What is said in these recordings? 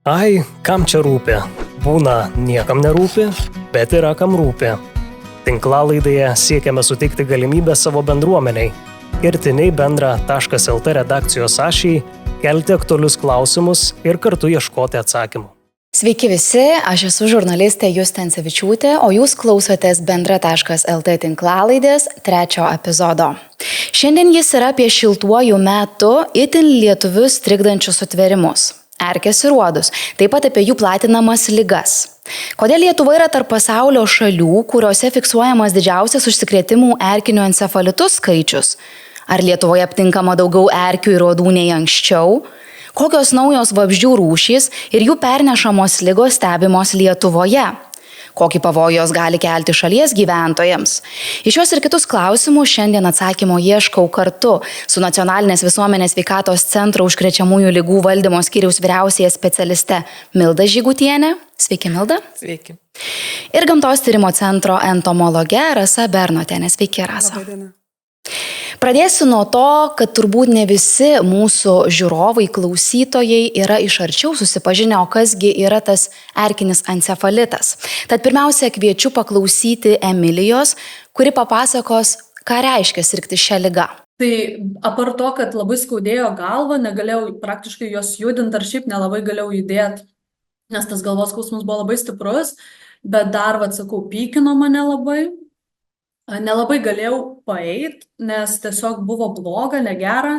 Ai, kam čia rūpi? Būna niekam nerūpi, bet yra kam rūpi. Tinklalaidėje siekiame suteikti galimybę savo bendruomeniai, kertiniai bendra.lt redakcijos ašiai, kelti aktualius klausimus ir kartu ieškoti atsakymų. Sveiki visi, aš esu žurnalistė Justė Ancevičiūtė, o jūs klausotės bendra.lt tinklalaidės 3 epizodo. Šiandien jis yra apie šiltuoju metu itin lietuvius trikdančius sutvėrimus – erkes ir uodus, taip pat apie jų platinamas ligas. Kodėl Lietuva yra tarp pasaulio šalių, kuriuose fiksuojamas didžiausias užsikrėtimų erkiniu encefalitu skaičius? Ar Lietuvoje aptinkama daugiau erkių ir uodų nei anksčiau? Kokios naujos vabzdžių rūšys ir jų pernešamos ligos stebimos Lietuvoje? Kokį pavojų jos gali kelti šalies gyventojams? Į šios ir kitus klausimus šiandien atsakymo ieškau kartu su Nacionalinės visuomenės sveikatos centro užkrečiamųjų ligų valdymo skyriaus vyriausiąja specialiste Milda Žygutienė. Sveiki, Milda. Sveiki. Ir Gamtos tyrimo centro entomologe Rasa Bernotienė. Sveiki, Rasa. Labadiena. Pradėsiu nuo to, kad turbūt ne visi mūsų žiūrovai, klausytojai yra iš arčiau susipažinę, o kasgi yra tas erkinis encefalitas. Tad pirmiausia, kviečiu paklausyti Emilijos, kuri papasakos, ką reiškia sirgti šią ligą. Tai apart to, kad labai skaudėjo galvą, negalėjau praktiškai jos judinti ar šiaip nelabai galėjau judėti, nes tas galvos skausmas buvo labai stiprus, bet dar, sakau, pykino mane labai. Nelabai galėjau paeit, nes tiesiog buvo bloga, negera.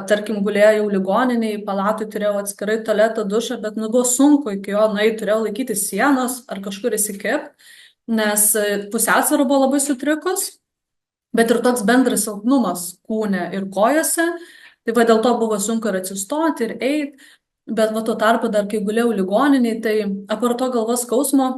Tarkim, gulėjau ligoniniai, palatui turėjau atskirai tualetą, dušą, bet buvo sunku iki jo nueiti, turėjau laikyti sienos ar kažkur įsikibti, nes pusiausvyra buvo labai sutrikus, bet ir toks bendras silpnumas kūne ir kojose. Tai dėl to buvo sunku ir atsistoti, ir eiti, bet tuo tarpu dar kai gulėjau ligoniniai, tai apart to galvos skausmo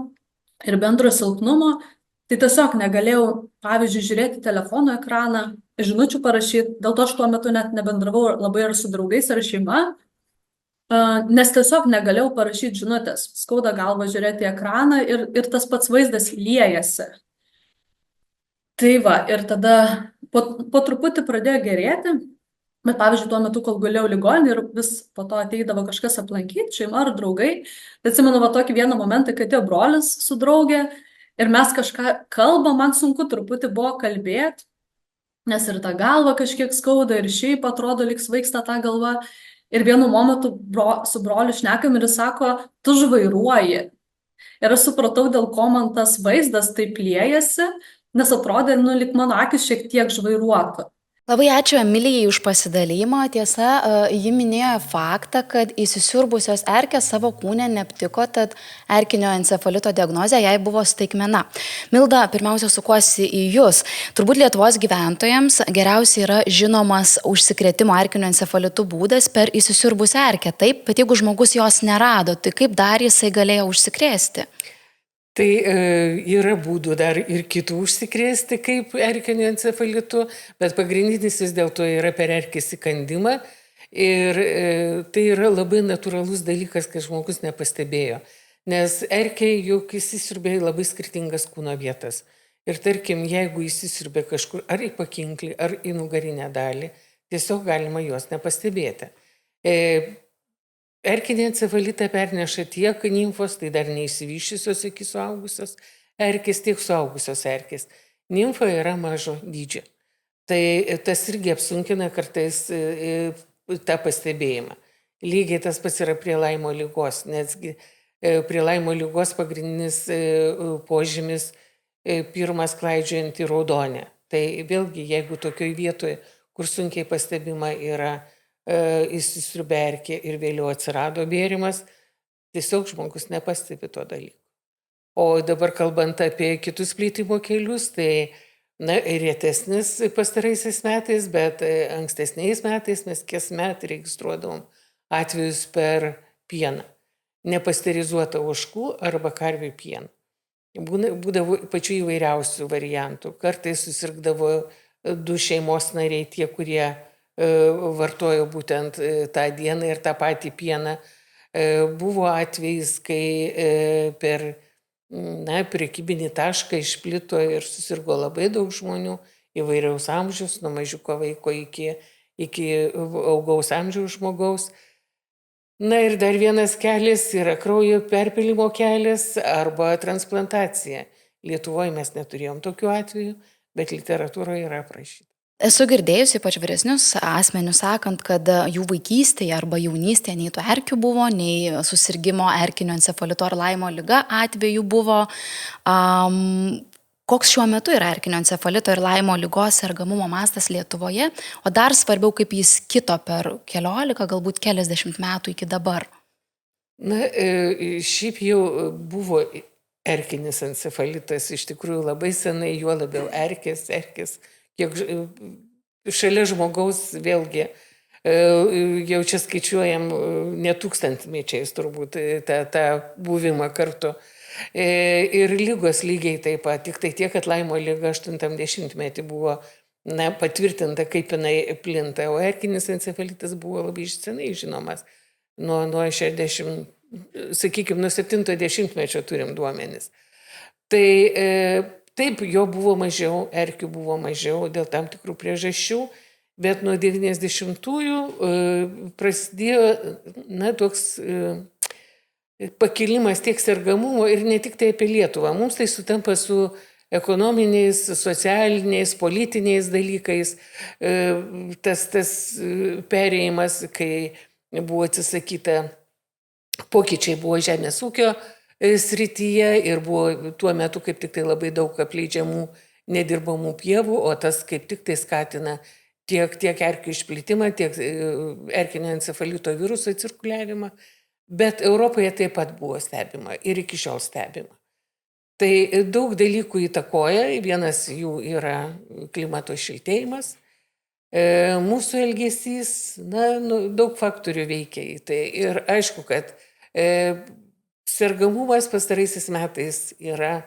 ir bendro silpnumo, tai tiesiog negalėjau, pavyzdžiui, žiūrėti telefono ekraną, žinučių parašyti, dėl to aš tuo metu net nebendravau labai ar su draugais ar šeima, nes tiesiog negalėjau parašyti žinutės. Skauda galva žiūrėti ekraną ir tas pats vaizdas liejasi. Tai ir tada po truputį pradėjo gerėti, bet pavyzdžiui, tuo metu, kol gulėjau ligoninėje ir vis po to ateidavo kažkas aplankyti, šeima ar draugai, tai atsimenu tokį vieną momentą, kai atėjo brolis su draugė, ir mes kažką kalbam, man sunku truputį buvo kalbėti, nes ir ta galva kažkiek skauda, ir šiaip atrodo, lyg svaigsta ta galva. Ir vienu momentu su broliu šnekam ir jis sako, tu žvairuoji. Ir aš supratau, dėl ko man tas vaizdas taip liejasi, nes atrodė, lyg mano akis šiek tiek žvairuotų. Labai ačiū Emilijai už pasidalymą. Tiesa, ji minėjo faktą, kad įsisiurbusios erkės savo kūne neaptiko, tad erkinio encefalito diagnozė jai buvo staigmena. Milda, pirmiausia, sukuosi į jūs. Turbūt Lietuvos gyventojams geriausiai yra žinomas užsikrėtimo erkinio encefalitu būdas per įsisiurbusią erkę. Taip, bet jeigu žmogus jos nerado, tai kaip dar jisai galėjo užsikrėsti? Tai yra būdų dar ir kitų užsikrėsti kaip erkiniu encefalitu, bet pagrindinis vis dėlto yra per erkės įkandimą. Ir tai yra labai natūralus dalykas, kad žmogus nepastebėjo. Nes erkė juk įsisiurbė labai skirtingas kūno vietas. Ir tarkim, jeigu įsisiurbė kažkur ar į pakinklį, ar į nugarinę dalį, tiesiog galima juos nepastebėti. Erkinį encefalitą perneša tiek nimfos, tai dar neįsivyščiusios iki suaugusios erkės, tiek suaugusios erkės. Nimfa yra mažo dydžio. Tai tas irgi apsunkina kartais tą pastebėjimą. Lygiai tas pats yra prie Laimo ligos, nesgi prie Laimo ligos pagrindinis požymis pirmas klaidžiojanti raudonė. Tai vėlgi, jeigu tokioj vietoje, kur sunkiai pastebima yra įsisiurbė erkė ir vėliau atsirado bėrimas, tiesiog žmogus nepastebi to dalyko. O dabar kalbant apie kitus plitimo kelius, tai retesnis pastaraisiais metais, bet ankstesniais metais mes kasmet registruodavom atvejus per pieną, nepasterizuotą ožkų arba karvių pieną. Būdavo pačių įvairiausių variantų. Kartais susirgdavo 2 šeimos nariai, tie, kurie vartojo būtent tą dieną ir tą patį pieną. Buvo atvejis, kai per prekybinį tašką išplito ir susirgo labai daug žmonių, įvairiaus amžiaus, nuo mažiuko vaiko iki augaus amžiaus žmogaus. Na ir dar vienas kelias yra kraujo perpylimo kelias arba transplantacija. Lietuvoje mes neturėjom tokių atvejų, bet literatūroje yra aprašyta. Esu girdėjusi ypač vyresnius asmenius sakant, kad jų vaikystėje arba jaunystėje nei tų erkių buvo, nei susirgymo erkinio encefalito ar Laimo liga atveju buvo. Koks šiuo metu yra erkinio encefalito ir Laimo ligos sergamumo mastas Lietuvoje, o dar svarbiau, kaip jis kito per 14, galbūt keliasdešimt metų iki dabar? Na, šiaip jau buvo erkinis encefalitas, iš tikrųjų labai senai, juo labiau erkės, kiek šalia žmogaus vėlgi, jau čia skaičiuojam ne tūkstantmečiais turbūt tą buvimą kartu. Ir lygos lygiai taip pat, tik tai tiek, kad Laimo lyga 80-metį buvo patvirtinta, kaip jinai plinta, o erkinis encefalitas buvo labai senai žinomas. Nuo 60, sakykime, nuo 70-mečio turim duomenis. Tai taip, jo buvo mažiau, erkių buvo mažiau dėl tam tikrų priežasčių, bet nuo 90-ųjų prasidėjo toks pakilimas tiek sergamumo ir ne tik tai apie Lietuvą. Mums tai sutampa su ekonominiais, socialiniais, politiniais dalykais. Tas perėjimas, kai buvo atsisakyta, pokyčiai buvo žemės ūkio srityje ir buvo tuo metu kaip tik tai labai daug apleidžiamų nedirbamų pievų, o tas kaip tik tai skatina tiek erkių išplitimą, tiek erkinio encefalito viruso cirkuliavimą, bet Europoje taip pat buvo stebima ir iki šiol stebima. Tai daug dalykų įtakoja, vienas jų yra klimato šiltėjimas, mūsų elgesys, daug faktorių veikia į tai ir aišku, kad sergamumas pastaraisiais metais yra,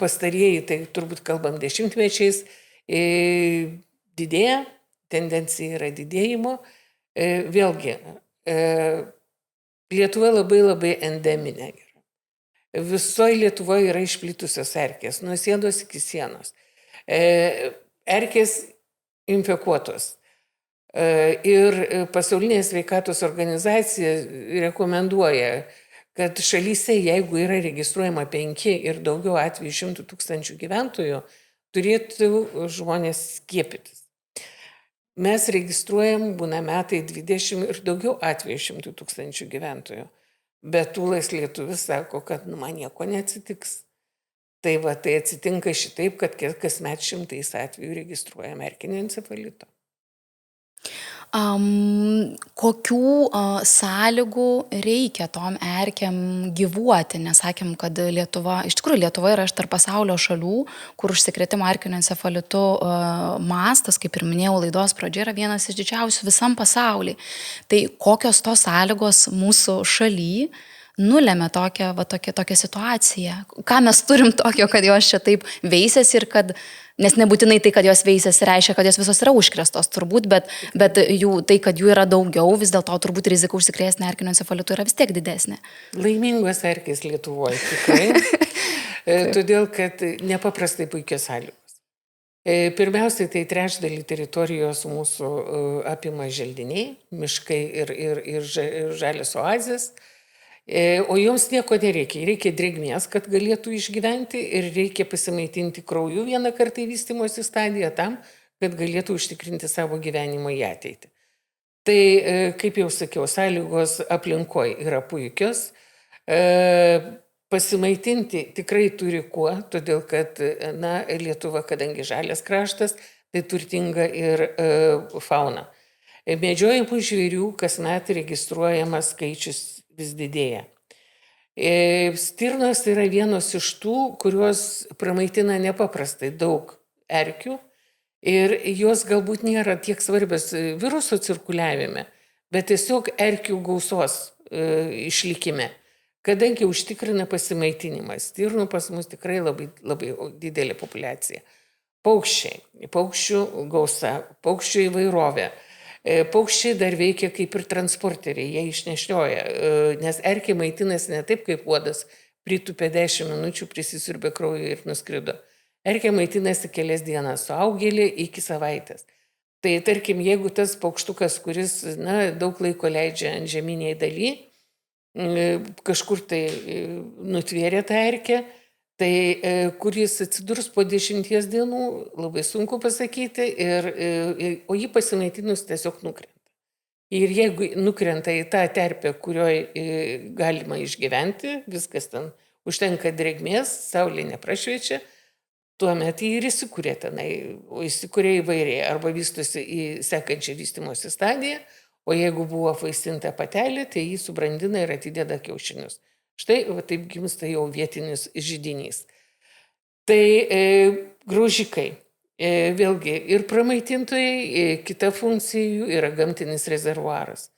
pastarieji, tai turbūt kalbam dešimtmečiais, didėja, tendencija yra didėjimo. Vėlgi, Lietuva labai endeminė yra. Visoje Lietuvoje yra išplitusios erkės, nuo sienos iki sienos. Erkės infekuotos. Ir Pasaulinė sveikatos organizacija rekomenduoja, kad šalyse, jeigu yra registruojama 5 ir daugiau atvejų 100 000 gyventojų, turėtų žmonės skiepytis. Mes registruojam, būna metai 20 ir daugiau atvejų 100 000 gyventojų. Bet Tūlas lietuvis sako, kad man nieko neatsitiks. Tai atsitinka šitaip, kad kasmet 100 atvejų registruojam erkinio encefalito. Kokių sąlygų reikia tom erkėm gyvuoti? Nes sakėm, kad Lietuva yra iš tarp pasaulio šalių, kur užsikrėtimo erkinio encefalitu mastas, kaip ir minėjau laidos pradžioje, yra vienas iš didžiausių visam pasaulyje. Tai kokios tos sąlygos mūsų šalyje nulėmė tokią situaciją? Ką mes turim tokio, kad jos čia taip veisiasi ir kad, nes nebūtinai tai, kad jos veisiasi, reiškia, kad jos visos yra užkrėstos turbūt, bet tai, kad jų yra daugiau, vis dėlto turbūt rizika užsikrėsti erkinio encefalitu yra vis tiek didesnė. Laimingos erkės Lietuvoje tikrai, todėl kad nepaprastai puikios sąlygos. Pirmiausiai, tai trečdalį teritorijos mūsų apima želdiniai, miškai ir žalios oazės. O joms nieko nereikia. Reikia drėgmės, kad galėtų išgyventi ir reikia pasimaitinti krauju vieną kartą į vystymosi stadiją tam, kad galėtų užtikrinti savo gyvenimo į ateitį. Tai, kaip jau sakiau, sąlygos aplinkoje yra puikios. Pasimaitinti tikrai turi kuo, todėl kad Lietuva, kadangi žalias kraštas, tai turtinga ir fauna. Medžiojamų žvėrių kasmet registruojamas skaičius vis didėja. Stirnos yra vienos iš tų, kurios pramaitina nepaprastai daug erkių ir jos galbūt nėra tiek svarbios viruso cirkuliavime, bet tiesiog erkių gausos išlikime, kadangi užtikrina pasimaitinimą. Stirnų pas mus tikrai labai didelė populiacija. Paukščių gausa, paukščių įvairovė. Paukščiai dar veikia kaip ir transporteriai, jie išnešioja, nes erkė maitinasi ne taip kaip uodas, pritupė 10 minučių, prisisiurbė kraują ir nuskrido. Erkė maitinasi kelias dienas, suaugėlė iki savaitės. Tai tarkim, jeigu tas paukštukas, kuris daug laiko leidžia ant žeminiai daly, kažkur tai nutvėrė tą erkę, tai kur jis atsidurs po 10 dienų, labai sunku pasakyti, o jį pasimaitinus tiesiog nukrenta. Ir jeigu nukrenta į tą terpę, kurioje galima išgyventi, viskas ten užtenka drėgmės, saulė neprašviečia, tuomet jį ir įsikūrė tenai, o įsikūrė įvairiai, arba vystosi į sekančią vystymosi stadiją, o jeigu buvo apvaistinta patelė, tai jį subrandina ir atideda kiaušinius. Štai taip gimsta jau vietinis židinys. Tai graužikai. Vėlgi ir pramaitintojai, kita funkcija jų yra gamtinis rezervuaras.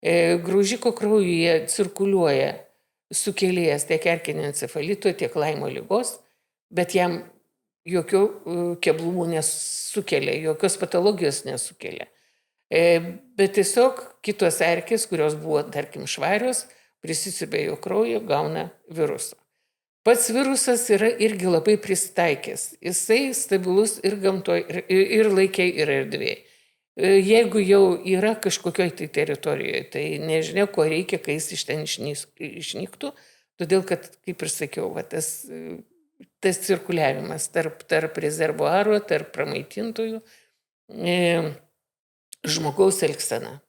Graužiko kraujyje cirkuliuoja sukėlėjas tiek erkinio encefalito, tiek Laimo ligos, bet jam jokių keblumų nesukelia, jokios patologijos nesukelia. Bet tiesiog kitos erkės, kurios buvo, tarkim, švarios, prisisibė jo kraujo, gauna virusą. Pats virusas yra irgi labai prisitaikęs. Jisai stabilus ir gamtoje, ir laikė, ir erdvėje. Jeigu jau yra kažkokioj tai teritorijoje, tai nežinia, ko reikia, kai jis iš ten išnyktų, todėl kad, kaip ir sakiau, tas cirkuliavimas tarp rezervuaro, tarp pramaitintojų, žmogaus elgsena.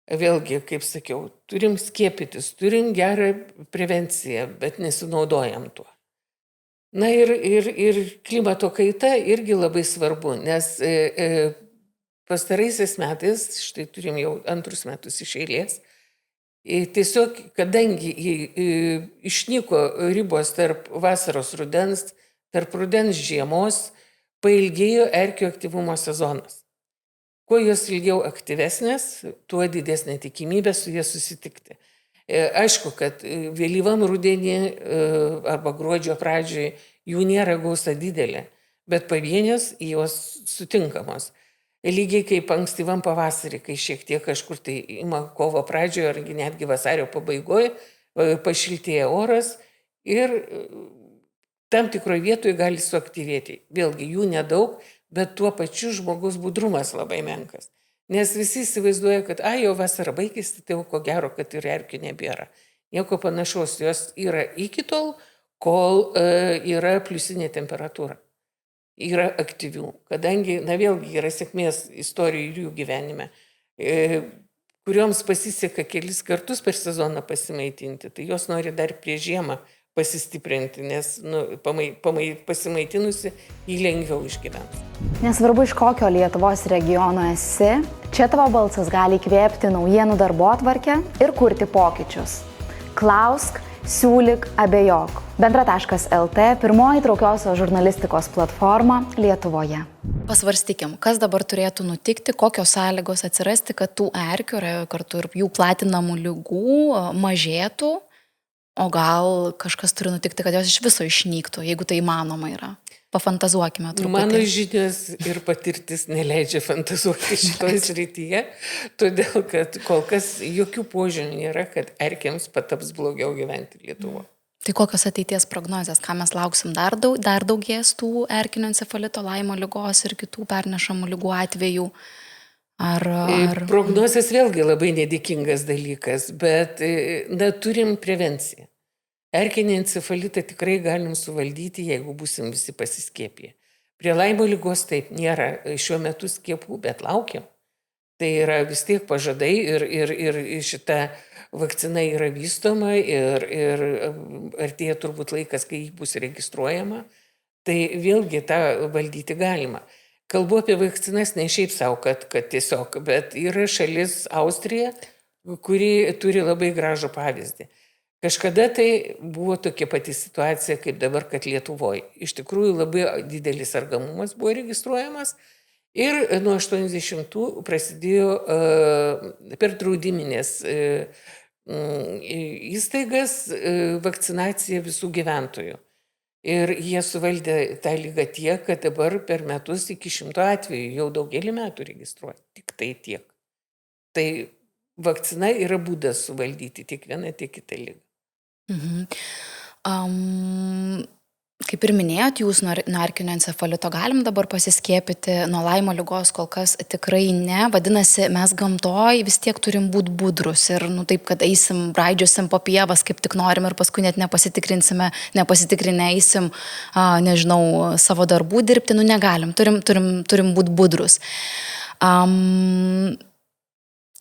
Vėlgi, kaip sakiau, turim skiepytis, turim gerą prevenciją, bet nesinaudojam tuo. Na ir klimato kaita irgi labai svarbu, nes pastaraisiais metais, štai turim jau 2 metus iš eilės, tiesiog, kadangi išnyko ribos tarp vasaros rudens, tarp rudens žiemos, pailgėjo erkių aktyvumo sezonas. Kuo jos ilgiau aktyvesnės, tuo didesnė tikimybė su jie susitikti. Aišku, kad vėlyvam rudenį arba gruodžio pradžioje jų nėra gausa didelė, bet pavienės jos sutinkamos. Lygiai kaip ankstyvam pavasarį, kai šiek tiek kažkur tai ima kovo pradžioje ar netgi vasario pabaigoje, pašiltėja oras ir tam tikroje vietoje gali suaktyvėti. Vėlgi jų nedaug, bet tuo pačiu žmogus budrumas labai menkas. Nes visi įsivaizduoja, kad jau vasara baigėsi, tai ko gero, kad ir erkių nebėra. Nieko panašaus, jos yra iki tol, kol yra pliusinė temperatūra. Yra aktyvių, kadangi, vėlgi yra sėkmės istorijų ir jų gyvenime, kurioms pasiseka kelis kartus per sezoną pasimaitinti, tai jos nori dar prieš žiemą pasistiprinti, nes pasimaitinusi jį lengviau išgyvens. Nesvarbu, iš kokio Lietuvos regiono esi, čia tavo balsas gali įkvėpti naujienų darbotvarkę ir kurti pokyčius. Klausk, siūlyk, abejok. Bendra.lt – pirmoji įtraukiosios žurnalistikos platforma Lietuvoje. Pasvarstykim, kas dabar turėtų nutikti, kokios sąlygos atsirasti, kad tų erkių ir kartu ir jų platinamų ligų mažėtų, o gal kažkas turi nutikti, kad jos iš viso išnyktų, jeigu tai įmanoma yra. Pafantazuokime truputį. Mano žinios ir patirtis neleidžia fantazuoti šitoje srityje, todėl kad kol kas jokių požymių nėra, kad erkėms pataps blogiau gyventi Lietuvoje. Tai kokios ateities prognozės, ką mes lauksim, dar daugės tų erkinio encefalito, Laimo ligos ir kitų pernešamų ligų atvejų? Prognozės vėlgi labai nedėkingas dalykas, bet turim prevenciją. Erkinį encefalitą tikrai galim suvaldyti, jeigu būsim visi pasiskiepję. Prie Laimo ligos taip nėra šiuo metu skiepų, bet laukiam. Tai yra vis tiek pažadai ir šita vakcina yra vystoma ir artėja turbūt laikas, kai jį bus registruojama. Tai vėlgi tą valdyti galima. Kalbu apie vakcinas ne šiaip savo, kad tiesiog, bet yra šalis Austrija, kuri turi labai gražų pavyzdį. Kažkada tai buvo tokia pati situacija, kaip dabar, kad Lietuvoje. Iš tikrųjų labai didelis sergamumas buvo registruojamas ir nuo 80-ų prasidėjo per draudiminės įstaigas vakcinacija visų gyventojų. Ir jie suvaldė tą lygą tiek, kad dabar per metus iki 100 atvejų jau daugelį metų registruoja. Tik tai tiek. Tai vakcina yra būdas suvaldyti tiek vieną, tiek kitą lygą. Kaip ir minėjot, jūs nuo erkinio encefalito galim dabar pasiskiepyti, nuo Laimo ligos kol kas tikrai ne. Vadinasi, mes gamtoj vis tiek turim būti budrus ir taip, kad eisim, braidžiosim po pievas, kaip tik norim ir paskui net nepasitikrinę eisim, nežinau, savo darbų dirbti, negalim, turim būti budrus.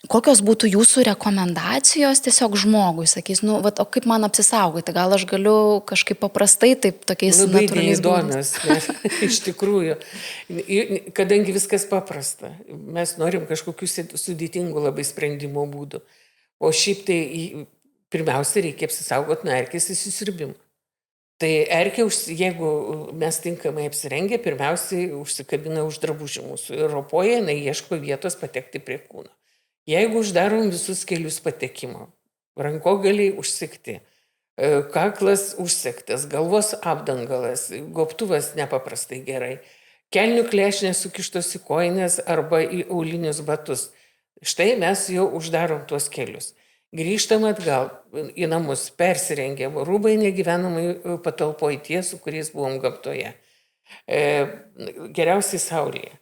Kokios būtų jūsų rekomendacijos tiesiog žmogui, sakys, o kaip man apsisaugoti, gal aš galiu kažkaip paprastai, taip tokiais natūraliais būdais. Labai neįdomios, iš tikrųjų, kadangi viskas paprasta, mes norim kažkokių sudėtingų labai sprendimo būdų, o šiaip tai pirmiausia reikia apsisaugoti nuo erkės įsisiurbimo. Tai erkė, jeigu mes tinkamai apsirengę, pirmiausiai užsikabina už drabužių mūsų ir ropoja, jinai ieško vietos patekti prie kūno. Jeigu uždarom visus kelius patekimo, rankogaliai užsegti, kaklas užsegtas, galvos apdangalas, gobtuvas nepaprastai gerai, kelnių klešnės sukištos į kojines arba į aulinius batus, štai mes jau uždarom tuos kelius. Grįžtam atgal į namus, persirengėm, rūbai negyvenamai patalpoj tie, su kuriais buvom gamtoje. Geriausiai saulėje.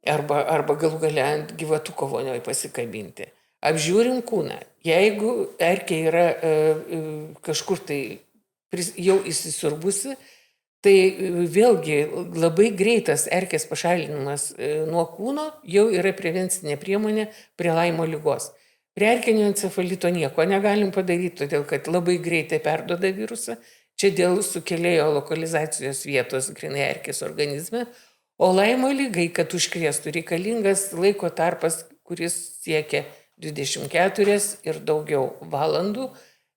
Arba galų gale ant gyvatuko vonioj pasikabinti. Apžiūrim kūną. Jeigu erkė yra kažkur tai jau įsisiurbusi, tai vėlgi labai greitas erkės pašalinimas nuo kūno jau yra prevencinė priemonė prie Laimo ligos. Prie erkinio encefalito nieko negalim padaryti, todėl kad labai greitai perduoda virusą. Čia dėl sukėlėjo lokalizacijos vietos grynai erkės organizme. O Laimo ligai, kad užkrėstų, reikalingas laiko tarpas, kuris siekia 24 ir daugiau valandų,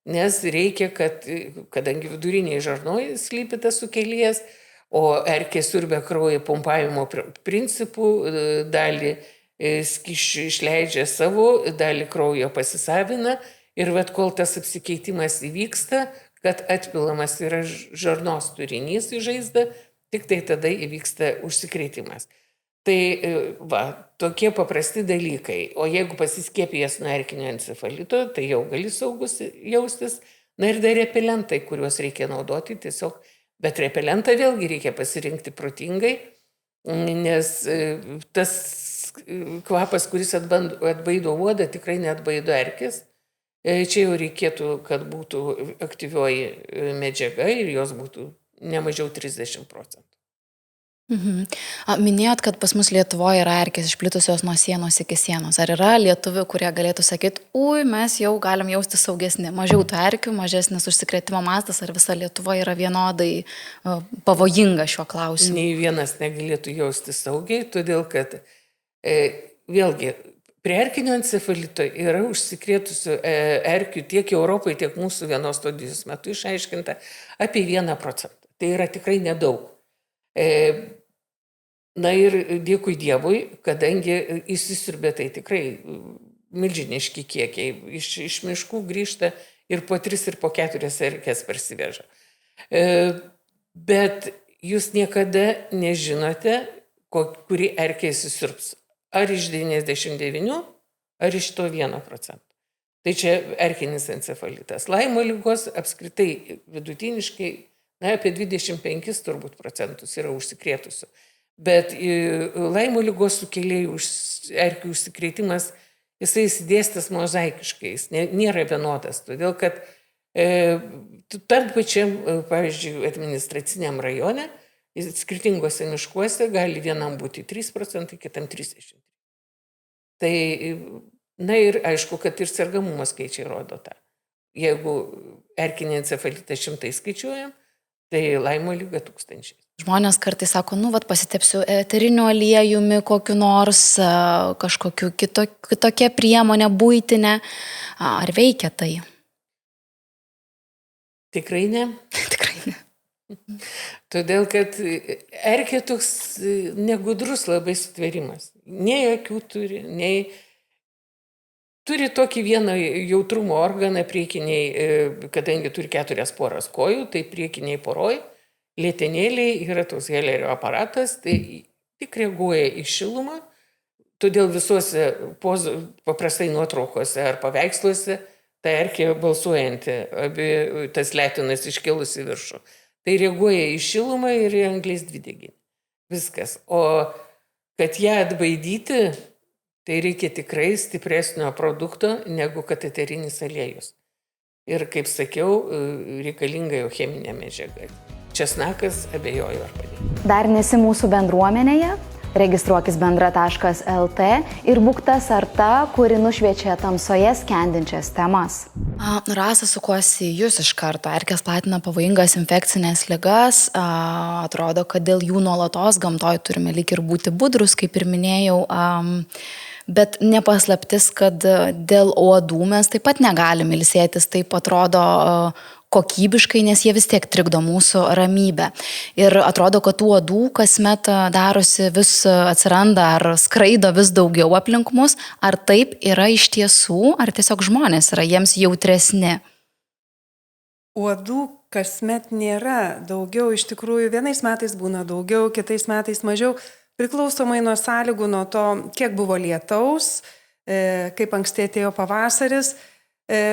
nes reikia, kadangi viduriniai žarnoj slypi tas sukėlėjas, o erkė siurbia kraują pumpavimo principų, dalį skysčių išleidžia savo, dalį kraujo pasisavina ir kol tas apsikeitimas įvyksta, kad atpilamas yra žarnos turinys į žaizdą, tik tai tada įvyksta užsikrėtimas. Tai tokie paprasti dalykai. O jeigu pasiskiepijęs nuo erkinio encefalito, tai jau gali saugus jaustis. Na ir dar repelentai, kuriuos reikia naudoti tiesiog. Bet repelentą vėlgi reikia pasirinkti protingai, nes tas kvapas, kuris atbaido uodą, tikrai neatbaido erkės. Čia jau reikėtų, kad būtų aktyvioji medžiaga ir jos būtų ne mažiau 30%. Minėjot, kad pas mus Lietuvoje yra erkės išplitusios nuo sienos iki sienos. Ar yra lietuvių, kurie galėtų sakyti, mes jau galim jausti saugesni, mažiau tų erkių, mažesnis užsikrėtimo mastas, ar visa Lietuva yra vienodai pavojinga šiuo klausimu? Nei vienas negalėtų jausti saugiai, todėl kad vėlgi prie erkinio encefalito yra užsikrėtusių erkių tiek Europoje, tiek mūsų vienos studijos metu išaiškinta apie 1%. Tai yra tikrai nedaug. Na ir dėkui Dievui, kadangi įsisiurbė tai tikrai milžiniški kiekiai. Iš miškų grįžta ir po 3 ir po 4 erkės parsiveža. Bet jūs niekada nežinote, kuri erkė įsisiurbs. Ar iš 99, ar iš to 1%. Tai čia erkinis encefalitas. Laimo ligos apskritai vidutiniškai apie 25 turbūt procentus yra užsikrėtusių. Bet Laimo ligos sukėlėjų erkių užsikrėtimas, jisai įsidėstas mozaikiškai, jis nėra vienodas. Todėl, kad tam pačiam, pavyzdžiui, administraciniam rajone, skirtingose miškuose gali vienam būti 3%, kitam 30%. Tai, na ir aišku, kad ir sergamumo skaičiai rodo tą. Jeigu erkinį encefalitą 100 skaičiuojam, tai Laimo lyga 1000. Žmonės kartais sako, pasitepsiu eteriniu aliejumi kokiu nors, kažkokiu kitokia priemonė buitinė. Ar veikia tai? Tikrai ne. Tikrai ne. Todėl, kad erkė toks negudrus labai sutverimas. Nei akių turi, nei... Turi tokį vieną jautrumo organą priekiniai, kadangi turi 4 poras kojų, tai priekiniai poroj, lėtenėliai yra toks Hellerio aparatas, tai tik reaguoja į šilumą, todėl visuose paprastai nuotraukose ar paveiksluose ta erkė balsuojanti, abi tas letinas iškilusi viršų. Tai reaguoja į šilumą ir į anglies dvideginį. Viskas. O kad ją atbaidyti, tai reikia tikrai stipresnio produkto negu kateterinis aliejus. Ir kaip sakiau, reikalinga jau cheminė medžiaga. Česnakas abejoju ar padėtų. Dar nesi mūsų bendruomenėje? Registruokis bendra.lt ir būk tas ar ta, kuri nušviečia tamsoje skendinčias temas. Rasa, sukuosi jūs iš karto. Erkės platina pavojingas infekcinės ligas. Atrodo, kad dėl jų nuolatos gamtoje turime lyg ir būti budrus, kaip ir minėjau. Bet nepaslaptis, kad dėl uodų mes taip pat negalime ilsėtis, taip atrodo kokybiškai, nes jie vis tiek trikdo mūsų ramybę. Ir atrodo, kad tų uodų kasmet darosi vis atsiranda ar skraido vis daugiau aplink mus. Ar taip yra iš tiesų, ar tiesiog žmonės yra jiems jautresni? Uodų kasmet nėra daugiau, iš tikrųjų vienais metais būna daugiau, kitais metais mažiau. Priklausomai nuo sąlygų, nuo to, kiek buvo lietaus, kaip anksti atėjo pavasaris.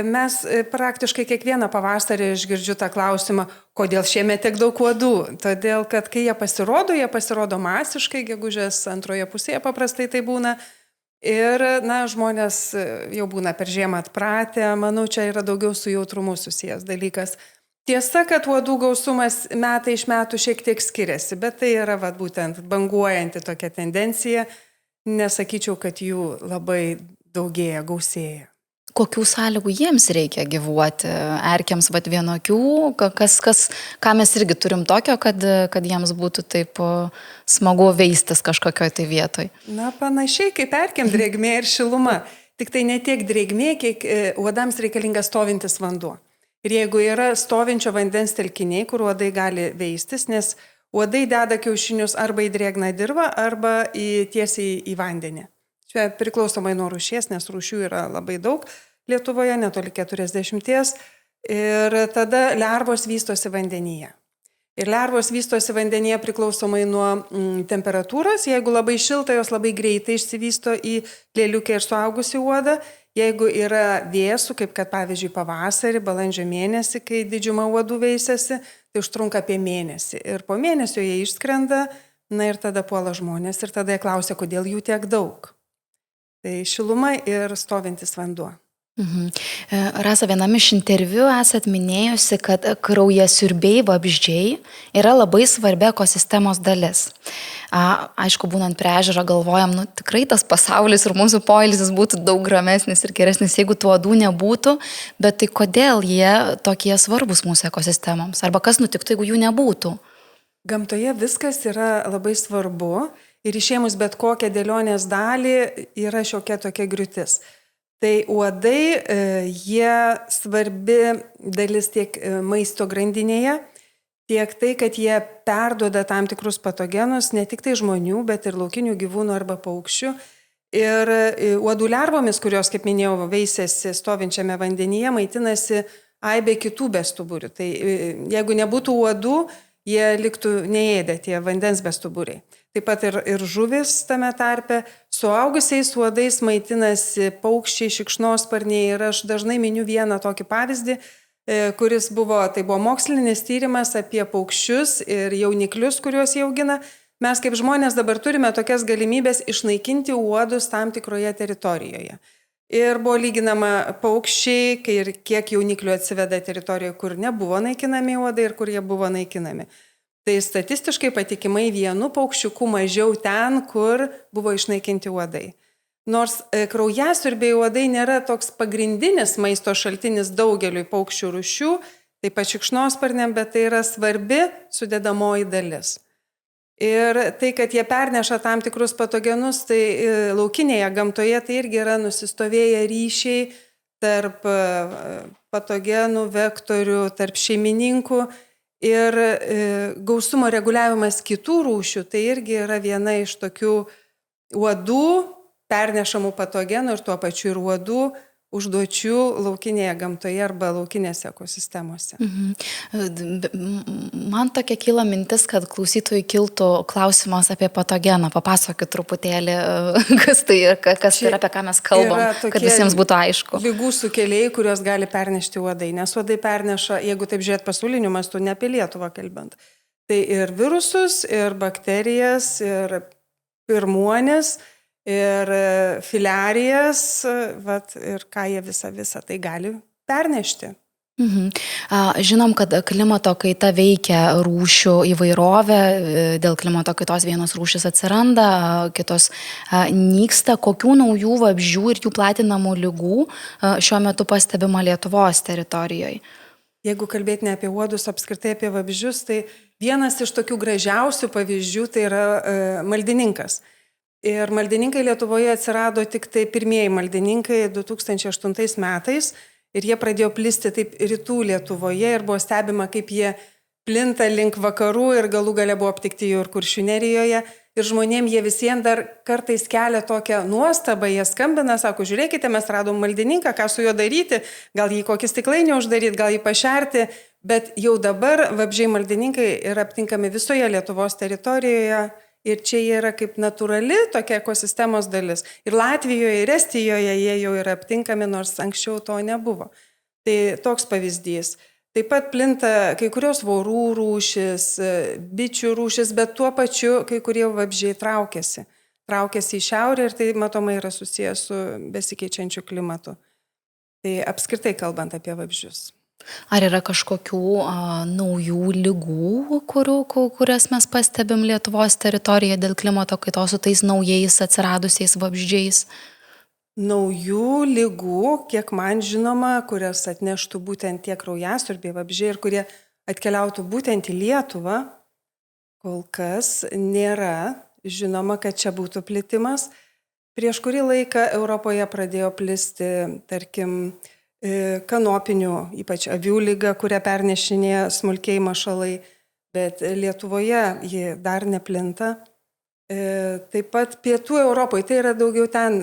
Mes praktiškai kiekvieną pavasarį išgirdžiu tą klausimą, kodėl šiemet tiek daug uodų. Todėl, kad kai jie pasirodo masiškai, gegužės antroje pusėje paprastai tai būna. Ir, žmonės jau būna per žiemą atpratę, manau, čia yra daugiau su jautrumu susijęs dalykas. Tiesa, kad uodų gausumas metai iš metų šiek tiek skiriasi, bet tai yra būtent banguojanti tokia tendencija. Nesakyčiau, kad jų labai daugėja, gausėja. Kokių sąlygų jiems reikia gyvuoti? Erkėms vienokių, ką mes irgi turim tokio, kad jiems būtų taip smagu veistis kažkokioj tai vietoj? Panašiai kaip erkėm drėgmė ir šiluma. Tik tai ne tiek drėgmė, kiek uodams reikalingas stovintis vanduo. Ir jeigu yra stovinčio vandens telkiniai, kur uodai gali veistis, nes uodai deda kiaušinius arba į drėgną dirvą, arba tiesiai į vandenį. Čia priklausomai nuo rūšies, nes rūšių yra labai daug Lietuvoje, netoli 40. Ir tada lervos vystosi vandenyje. Ir lervos vystosi vandenyje priklausomai nuo temperatūros. Jeigu labai šilta, jos labai greitai išsivysto į lėliukę ir suaugusį uodą. Jeigu yra vėsų, kaip kad pavyzdžiui pavasarį, balandžio mėnesį, kai didžiuma uodų veisiasi, tai užtrunka apie mėnesį. Ir po mėnesio jie išskrenda, ir tada puola žmonės ir tada jie klausia, kodėl jų tiek daug. Tai šiluma ir stovintis vanduo. Rasa, viename iš interviu esat minėjusi, kad kraujasiurbiai vabzdžiai yra labai svarbi ekosistemos dalis. Aišku, būnant prie ežero galvojam, tikrai tas pasaulis ir mūsų poilsis būtų daug ramesnis ir geresnis, jeigu tų uodų nebūtų, bet tai kodėl jie tokie svarbus mūsų ekosistemoms? Arba kas nutiktų, jeigu jų nebūtų? Gamtoje viskas yra labai svarbu ir išėmus bet kokią dėlionės dalį yra šiokia tokia griūtis. Tai uodai, jie svarbi dalis tiek maisto grandinėje, tiek tai, kad jie perduoda tam tikrus patogenus, ne tik tai žmonių, bet ir laukinių gyvūnų arba paukščių. Ir uodų lervomis, kurios, kaip minėjau, veisiasi stovinčiame vandenyje, maitinasi aibė kitų bestuburių. Tai jeigu nebūtų uodų, jie liktų neėdę tie vandens bestuburiai. Taip pat ir žuvis tame tarpe, suaugusiais uodais maitinasi paukščiai, šikšnosparniai ir aš dažnai miniu vieną tokį pavyzdį, kuris buvo mokslinis tyrimas apie paukščius ir jauniklius, kuriuos jie augina. Mes kaip žmonės dabar turime tokias galimybės išnaikinti uodus tam tikroje teritorijoje. Ir buvo lyginama paukščiai ir kiek jauniklių atsiveda teritorijoje, kur nebuvo naikinami uodai ir kur jie buvo naikinami. Tai statistiškai patikimai vienu paukščiuku mažiau ten, kur buvo išnaikinti uodai. Nors kraujasiurbiai uodai nėra toks pagrindinis maisto šaltinis daugeliui paukščių rūšių, taip pat šikšnosparniam, bet tai yra svarbi sudedamoji dalis. Ir tai, kad jie perneša tam tikrus patogenus, tai laukinėje gamtoje tai irgi yra nusistovėję ryšiai tarp patogenų, vektorių, tarp šeimininkų. Ir gausumo reguliavimas kitų rūšių, tai irgi yra viena iš tokių uodų pernešamų patogenų ir tuo pačiu ir uodų užduočių laukinėje gamtoje arba laukinėse ekosistemose. Man tokia kyla mintis, kad klausytojui kiltų klausimas apie patogeną. Papasakokit truputėlį, kas tai yra, apie ką mes kalbam, kad visiems būtų aišku. Lygų sukėlėjai, kurios gali pernešti uodai, nes uodai perneša, jeigu taip žiūrėt pasauliniu mastu, ne apie Lietuvą kalbant, tai ir virusus, ir bakterijas, ir pirmuonės, ir filiarijas, ir ką jie visą tai gali pernešti. Žinom, kad klimato kaita veikia rūšių įvairovę, dėl klimato kaitos vienos rūšis atsiranda, kitos nyksta. Kokių naujų vabzdžių ir jų platinamų ligų šiuo metu pastebima Lietuvos teritorijoje? Jeigu kalbėti ne apie uodus, apskritai apie vabzdžius, tai vienas iš tokių gražiausių pavyzdžių tai yra maldininkas. Ir maldininkai Lietuvoje atsirado tik tai pirmieji maldininkai 2008 metais ir jie pradėjo plisti taip rytų Lietuvoje ir buvo stebima, kaip jie plinta link vakarų ir galų gale buvo aptikti jau ir Kuršių Nerijoje. Ir žmonėm jie visiems dar kartais kelia tokią nuostabą, jie skambina, sako, žiūrėkite, mes radom maldininką, ką su juo daryti, gal jį kokį stiklainį uždaryti, gal jį pašerti, bet jau dabar vabzdžiai maldininkai yra aptinkami visoje Lietuvos teritorijoje. Ir čia jie yra kaip natūrali tokia ekosistemos dalis. Ir Latvijoje, ir Estijoje jie jau yra aptinkami, nors anksčiau to nebuvo. Tai toks pavyzdys. Taip pat plinta kai kurios vorų rūšis, bičių rūšis, bet tuo pačiu kai kurie vabzdžiai traukiasi. Traukiasi į šiaurę ir tai matomai yra susijęs su besikeičiančiu klimatu. Tai apskritai kalbant apie vabzdžius. Ar yra kažkokių naujų ligų, kurias mes pastebim Lietuvos teritorijoje dėl klimato kaitos su tais naujais atsiradusiais vabzdžiais? Naujų ligų, kiek man žinoma, kurias atneštų būtent tie kraujasiurbiai vabzdžiai ir kurie atkeliautų būtent į Lietuvą, kol kas nėra žinoma, kad čia būtų plitimas. Prieš kurį laiką Europoje pradėjo plisti, tarkim, kanopinių, ypač avių lyga, kurią pernešinėja smulkiai mašalai, bet Lietuvoje ji dar neplinta. Taip pat pietų Europoje, tai yra daugiau ten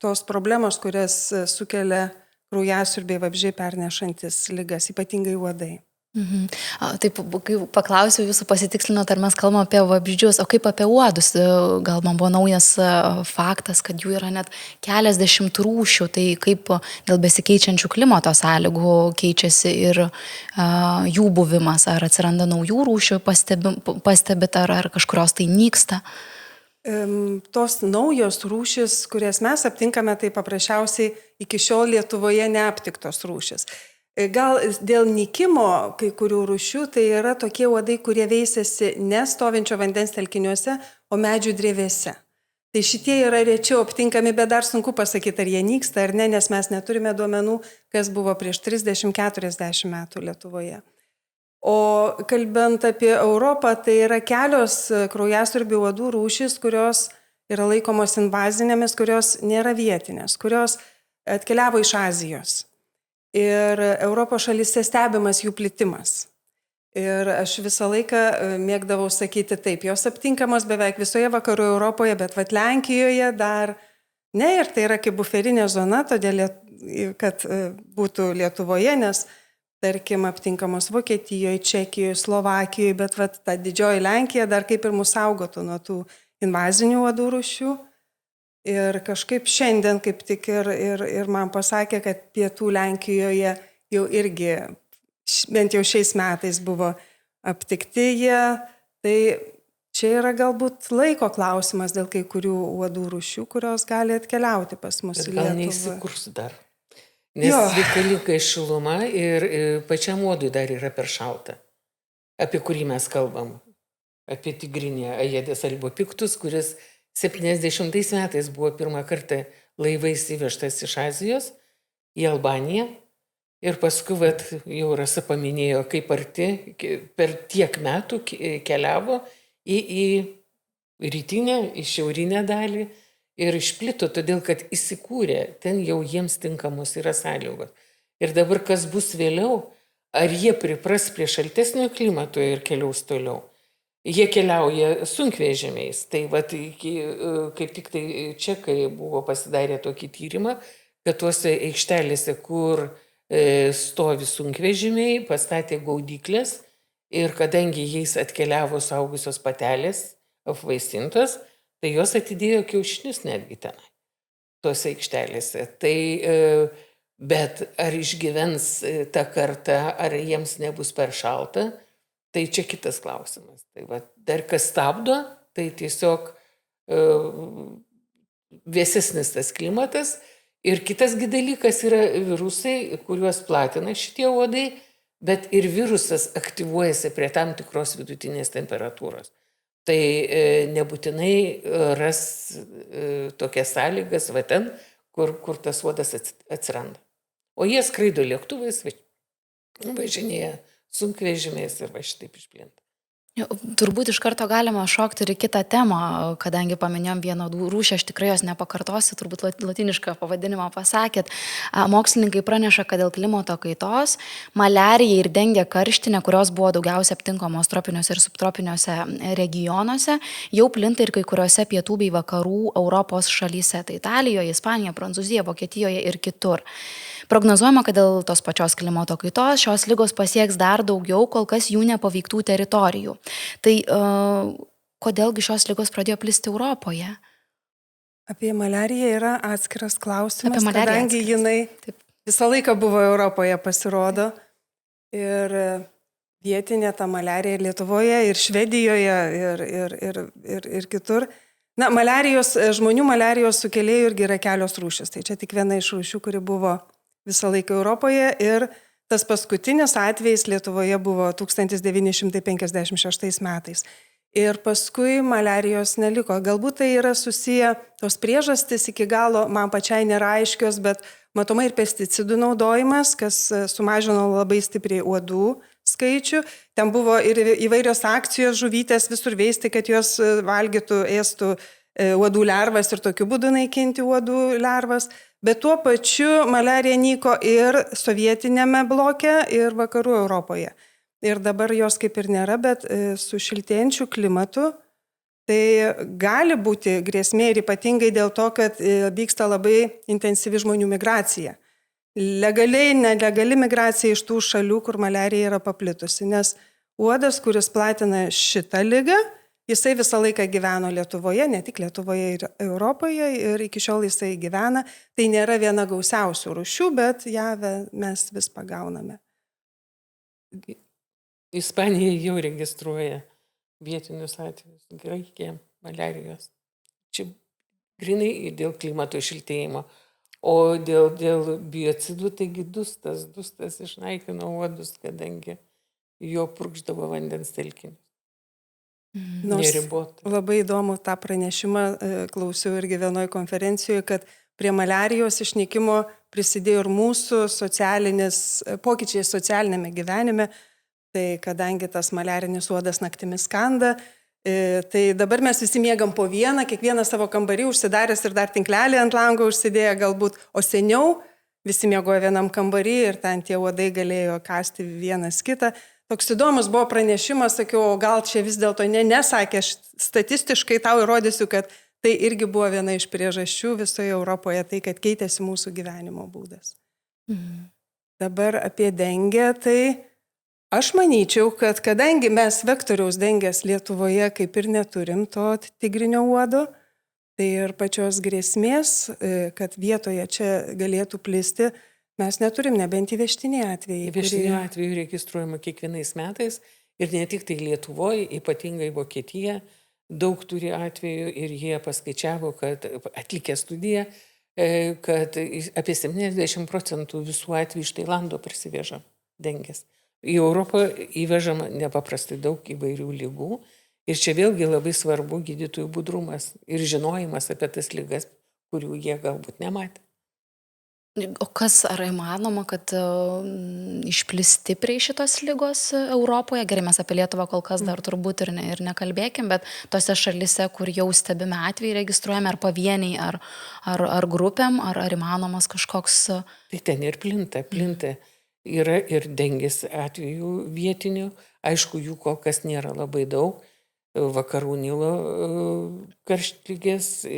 tos problemos, kurias sukelia kraujasiurbiai vabzdžiai pernešantis ligas, ypatingai uodai. Taip, kai paklausiau jūsų pasitikslinot, ar mes kalbame apie vabzdžius, o kaip apie uodus? Gal man buvo naujas faktas, kad jų yra net keliasdešimt rūšių, tai kaip dėl besikeičiančių klimato sąlygų keičiasi ir jų buvimas, ar atsiranda naujų rūšių, pastebit, ar kažkurios tai nyksta? Tos naujos rūšis, kurias mes aptinkame, tai paprasčiausiai iki šiol Lietuvoje neaptiktos rūšis. Gal dėl nykimo kai kurių rūšių tai yra tokie uodai, kurie veisiasi ne stovinčio vandens telkiniuose, o medžių drevėse. Tai šitie yra rečiau aptinkami, bet dar sunku pasakyti, ar jie nyksta ar ne, nes mes neturime duomenų, kas buvo prieš 30-40 metų Lietuvoje. O kalbant apie Europą, tai yra kelios kraujasiurbių uodų rūšys, kurios yra laikomos invazinėmis, kurios nėra vietinės, kurios atkeliavo iš Azijos. Ir Europos šalyse stebimas jų plitimas. Ir aš visą laiką mėgdavau sakyti taip, jos aptinkamos beveik visoje vakarų Europoje, bet Lenkijoje dar ne, ir tai yra kaip buferinė zona, todėl, kad būtų Lietuvoje, nes, tarkim, aptinkamos Vokietijoje, Čekijoje, Slovakijoje, bet ta didžioji Lenkija dar kaip ir mus saugotų nuo tų invazinių uodų rūšių. Ir kažkaip šiandien kaip tik ir man pasakė, kad pietų Lenkijoje jau irgi, bent jau šiais metais buvo aptikti jie. Tai čia yra galbūt laiko klausimas dėl kai kurių uodų rūšių, kurios gali atkeliauti pas mus į Lietuvą. Gal neįsikurs dar. Nes reikalinga šiluma ir pačiam uodui dar yra per šalta. Apie kurį mes kalbam. Apie tigrinę Aedes albopictus, kuris 70 metais buvo pirmą kartą laivais įvežtas iš Azijos į Albaniją ir paskui jau Rasa paminėjo, kaip arti per tiek metų keliavo į rytinę, į šiaurinę dalį ir išplito, todėl kad įsikūrė, ten jau jiems tinkamos yra sąlygos. Ir dabar kas bus vėliau, ar jie pripras prie šaltesnio klimato ir keliaus toliau. Jie keliauja sunkvežimiais. Tai kaip tik tai čekai buvo pasidarę tokį tyrimą, kad tuose aikštelėse, kur stovi sunkvežimiai, pastatė gaudyklės ir kadangi jais atkeliavo saugusios patelės apvaisintos, tai jos atidėjo kiaušinius netgi tenai, tuose aikštelėse. Tai, bet ar išgyvens tą kartą, ar jiems nebus per šalta, tai čia kitas klausimas. Tai va, dar kas stabdo, tai tiesiog vėsesnis tas klimatas. Ir kitasgi dalykas yra virusai, kuriuos platina šitie uodai, bet ir virusas aktyvuojasi prie tam tikros vidutinės temperatūros. Tai nebūtinai ras tokias sąlygas va ten, kur tas uodas atsiranda. O jie skraido lėktuvais, važinėja sunkvežimiais ir va šitaip išplinta. Turbūt iš karto galima šokti ir į kitą temą, kadangi paminėjom vieną rūšį, aš tikrai jos nepakartosiu, turbūt latinišką pavadinimą pasakėt. Mokslininkai praneša, kad dėl klimato kaitos maliarija ir dengė karštinė, kurios buvo daugiausia aptinkamos tropiniuose ir subtropiniuose regionuose, jau plinta ir kai kuriuose pietų bei vakarų Europos šalyse, tai Italijoje, Ispanijoje, Prancūzijoje, Vokietijoje ir kitur. Prognozuojama, kad dėl tos pačios klimato kaitos šios ligos pasieks dar daugiau kol kas jų nepaveiktų teritorijų. Tai kodėlgi šios ligos pradėjo plisti Europoje? Apie maliariją yra atskiras klausimas, kadangi atskiras. jinai visą laiką buvo Europoje, pasirodo. Ir vietinė ta maliarija ir Lietuvoje, ir Švedijoje, ir kitur. Na, žmonių maliarijos sukėlėjų irgi yra kelios rūšis. Tai čia tik viena iš rūšių, kuri buvo visą laiką Europoje. Ir tas paskutinis atvejis Lietuvoje buvo 1956 metais. Ir paskui maliarijos neliko. Galbūt tai yra susiję, tos priežastys iki galo man pačiai nėra aiškios, bet matomai ir pesticidų naudojimas, kas sumažino labai stipriai uodų skaičių. Ten buvo ir įvairios akcijos žuvytės visur veisti, kad jos valgytų, ėstų uodų lervas ir tokiu būdu naikinti uodų lervas. Bet tuo pačiu maliarija nyko ir sovietinėme bloke, ir vakarų Europoje. Ir dabar jos kaip ir nėra, bet su šiltėjančiu klimatu tai gali būti grėsmė ir ypatingai dėl to, kad vyksta labai intensyvi žmonių migracija. Legaliai, nelegali migracija iš tų šalių, kur maliarija yra paplitusi, nes uodas, kuris platina šitą ligą, jisai visą laiką gyveno Lietuvoje, ne tik Lietuvoje ir Europoje, ir iki šiol jisai gyvena. Tai nėra viena gausiausių rūšių, bet ją mes vis pagauname. Ispanija jau registruoja vietinius atvejus, Graikija, maliarijos. Čia grinai dėl klimato šiltėjimo. O dėl biocidų, taigi dustas išnaikino uodus, kadangi jo purkšdavo vandens telkinius. Neribota. Labai įdomu tą pranešimą, klausiau irgi vienoje konferencijoje, kad prie maliarijos išnykimo prisidėjo ir mūsų pokyčiai socialinėme gyvenime. Tai kadangi tas maliarinis uodas naktimis kanda, tai dabar mes visi miegam po vieną, kiekvieną savo kambarį užsidaręs ir dar tinklelį ant lango užsidėję galbūt, o seniau visi miegojo vienam kambarį ir ten tie uodai galėjo kasti vienas kitą. Toks įdomus buvo pranešimas, sakiau, gal čia vis dėlto nesakė, aš statistiškai tau įrodysiu, kad tai irgi buvo viena iš priežasčių visoje Europoje, tai kad keitėsi mūsų gyvenimo būdas. Dabar apie dengę, tai aš manyčiau, kad kadangi mes vektoriaus dengės Lietuvoje kaip ir neturim to tigrinio uodo, tai ir pačios grėsmės, kad vietoje čia galėtų plisti, mes neturim, nebent įvežtiniai atvejai. Įvežtiniai atvejai registruojama kiekvienais metais ir ne tik tai Lietuvoje, ypatingai Vokietija, daug turi atvejų ir jie paskaičiavo, kad atlikę studiją, kad apie 70% visų atvejų iš Tailando prisiveža dengės. Į Europą įvežama nepaprastai daug įvairių ligų ir čia vėlgi labai svarbu gydytojų budrumas ir žinojimas apie tas ligas, kurių jie galbūt nematė. O kas, ar įmanoma, kad išplis stipriai šitos ligos Europoje? Gerai, mes apie Lietuvą kol kas dar turbūt ir nekalbėkim, bet tose šalise, kur jau stebime atvejai registruojame, ar pavieniai, ar grupėm, ar įmanomas kažkoks... Tai ten ir plinta. Yra ir dengės atvejų vietinių, aišku, jų kol kas nėra labai daug. Vakarų Nilo karštligės,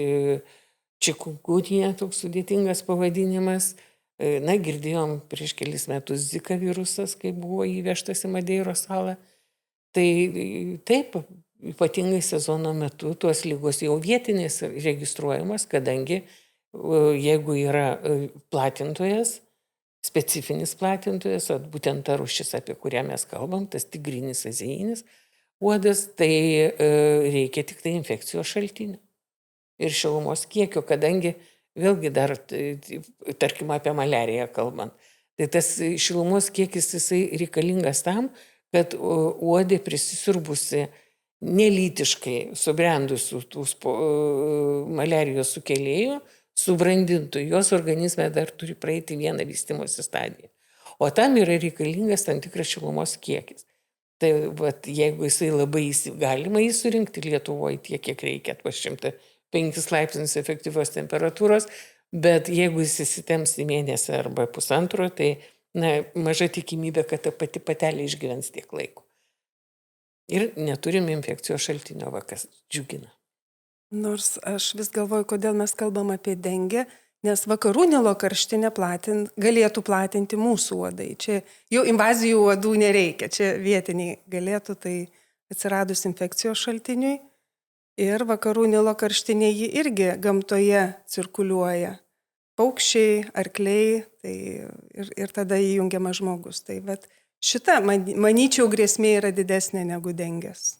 Čikungunija, toks sudėtingas pavadinimas. Na, girdėjom prieš kelis metus Zika virusas, kai buvo įvežtas į Madeiros salą. Tai taip, ypatingai sezono metu tuos lygos jau vietinės registruojamas, kadangi jeigu yra platintojas, specifinis platintojas, o būtent ta rūšis, apie kurią mes kalbam, tas tigrinis azijinis uodas, tai reikia tik tai infekcijos šaltinio ir šilumos kiekio, kadangi vėlgi dar, tarkim, apie malariją kalbant, tai tas šilumos kiekis jisai reikalingas tam, kad uodė prisisirbusi nelytiškai subrendusių tų maliarijos sukėlėjų subrandintų, jos organizme dar turi praeiti vieną vystymosi stadiją. O tam yra reikalingas tam tikras šilumos kiekis. Tai vat, jeigu jisai labai galima jį surinkti Lietuvoje tiek, kiek reikia, 105 laipsnius efektyvios temperatūros, bet jeigu jis įsitemps į mėnesį arba pusantro, tai maža tikimybė, kad ta pati patelė išgyvens tiek laiko. Ir neturim infekcijos šaltinio, kas džiugina. Nors aš vis galvoju, kodėl mes kalbam apie dengę, nes vakarų Nilo karštinę galėtų platinti mūsų uodai. Čia jau invazijų uodų nereikia, čia vietiniai galėtų, tai atsiradus infekcijos šaltiniui. Ir vakarų Nilo karštinė jį irgi gamtoje cirkuliuoja. Paukščiai, arkliai, tai ir tada įjungiamas žmogus. Tai vat, šita, manyčiau, grėsmė yra didesnė negu dengės.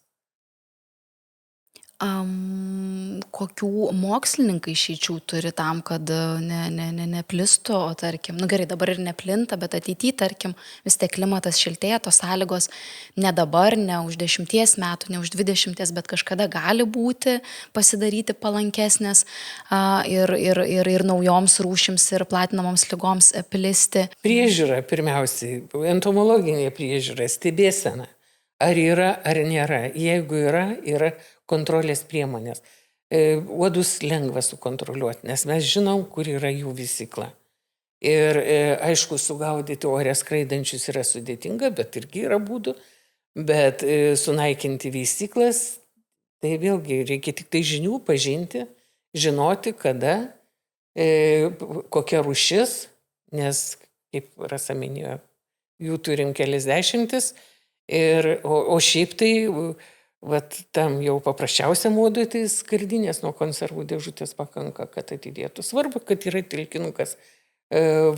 Kokių mokslininkai išeičių turi tam, kad neplistų, o tarkim, gerai, dabar ir neplinta, bet ateityje, tarkim, vis tiek klimatas šiltėja, tos sąlygos ne dabar, ne už 10 metų, ne už 20, bet kažkada gali būti pasidaryti palankesnės ir naujoms rūšims ir platinamoms ligoms plisti. Priežiūra pirmiausiai, entomologinė priežiūra, stebėsena. Ar yra, ar nėra. Jeigu yra kontrolės priemonės. Uodus lengva sukontroliuoti, nes mes žinom, kur yra jų visykla. Ir aišku, sugaudyti ore skraidančius yra sudėtinga, bet irgi yra būdų. Bet sunaikinti vysyklas, tai vėlgi reikia tik tai žinių pažinti, žinoti, kada, kokia rūšis, nes, kaip Rasa minėjo, jų turim kelias dešimtis. O šiaip tai, vat, tam jau paprasčiausiam uodui, tai skardinės nuo konservų dėžutės pakanka, kad atidėtų. Svarbu, kad yra telkinukas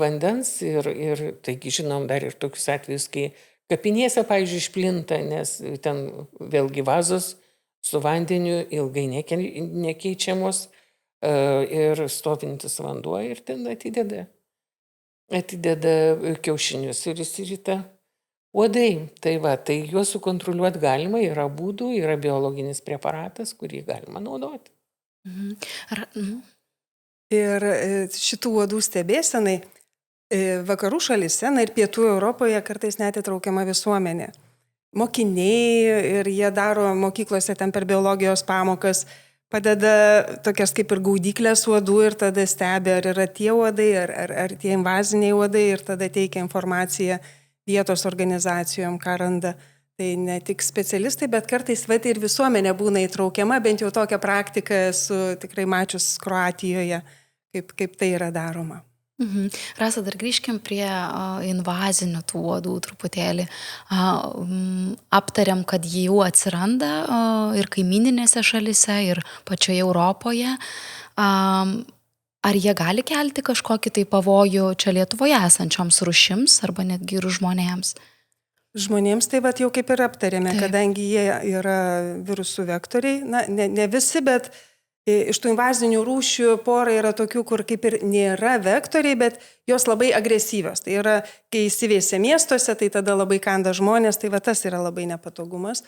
vandens ir taigi žinom dar ir tokius atvejus, kai kapinėse, pavyzdžiui, išplinta, nes ten vėlgi vazos su vandeniu ilgai nekeičiamos ir stovintis vanduo ir ten atideda kiaušinius ir įsirita. Uodai, tai juos sukontroliuoti galima, yra būdų, yra biologinis preparatas, kurį galima naudoti. Ir šitų uodų stebėsenai vakarų šalyse ir pietų Europoje kartais net įtraukiama visuomenė. Mokiniai ir jie daro mokyklose ten per biologijos pamokas, padeda tokias kaip ir gaudyklės uodų ir tada stebi, ar yra tie uodai, ar tie invaziniai uodai ir tada teikia informaciją vietos organizacijom, ką randa. Tai ne tik specialistai, bet kartais ir visuomenė būna įtraukiama, bent jau tokią praktiką esu tikrai mačius Kroatijoje, kaip tai yra daroma. Rasa, dar grįžkim prie invazinių tų uodų truputėlį. Aptariam, kad jų atsiranda ir kaimininėse šalyse, ir pačioje Europoje. Ar jie gali kelti kažkokį tai pavojų čia Lietuvoje esančioms rūšims arba netgi ir žmonėms? Žmonėms tai jau kaip ir aptarėme, kadangi jie yra virusų vektoriai, ne visi, bet iš tų invazinių rūšių pora yra tokių, kur kaip ir nėra vektoriai, bet jos labai agresyvios. Tai yra, kai įsiveisia miestuose, tai tada labai kanda žmonės, tai tas yra labai nepatogumas.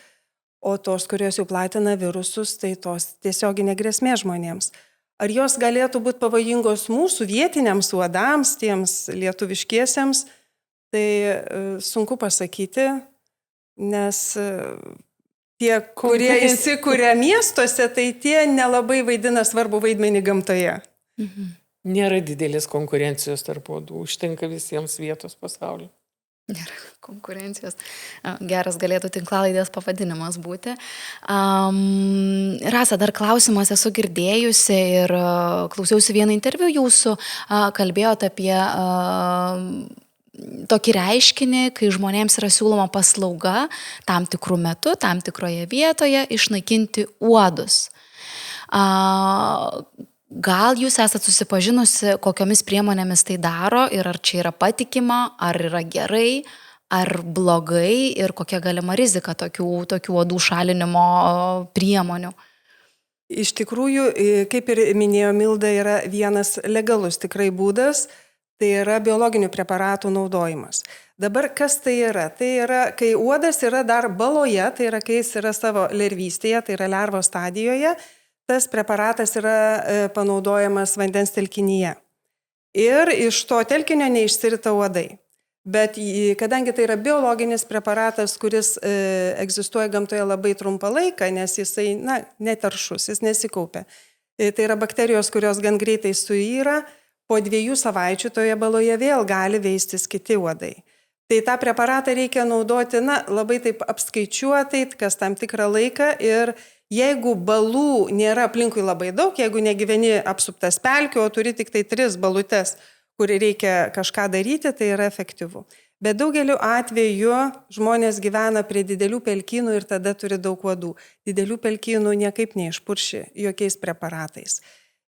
O tos, kurios jau platina virusus, tai tos tiesioginė grėsmė žmonėms. Ar jos galėtų būti pavojingos mūsų vietiniams uodams, tiems lietuviškiesiems, tai sunku pasakyti, nes tie, kurie įsikuria miestuose, tai tie nelabai vaidina svarbu vaidmenį gamtoje. Nėra didelės konkurencijos tarp uodų, užtenka visiems vietos pasaulyje. Nėra konkurencijos. Geras galėtų tinklalaidės pavadinimas būti. Rasa, dar klausimas esu girdėjusi ir klausiausi vieną interviu jūsų, kalbėjote apie tokį reiškinį, kai žmonėms yra siūloma paslauga tam tikrų metų, tam tikroje vietoje išnaikinti uodus. Gal jūs esate susipažinusi, kokiomis priemonėmis tai daro ir ar čia yra patikima, ar yra gerai, ar blogai ir kokia galima rizika tokių uodų šalinimo priemonių? Iš tikrųjų, kaip ir minėjo Milda, yra vienas legalus tikrai būdas, tai yra biologinių preparatų naudojimas. Dabar kas tai yra? Tai yra, kai uodas yra dar baloje, tai yra, kai jis yra savo lervystėje, tai yra lervos stadijoje, tas preparatas yra panaudojamas vandens telkinyje. Ir iš to telkinio neišsirita uodai. Bet kadangi tai yra biologinis preparatas, kuris egzistuoja gamtoje labai trumpą laiką, nes jisai, netaršus, jis nesikaupia. Tai yra bakterijos, kurios gan greitai suyra, po 2 savaičių toje baloje vėl gali veistis kiti uodai. Tai tą preparatą reikia naudoti, labai taip apskaičiuotai, kas tam tikrą laiką ir jeigu balų nėra aplinkui labai daug, jeigu negyveni apsuptas pelkių, o turi tik tai 3 balutes, kur reikia kažką daryti, tai yra efektyvu. Bet daugeliu atveju žmonės gyvena prie didelių pelkynų ir tada turi daug uodų. Didelių pelkynų niekaip neišpurši jokiais preparatais.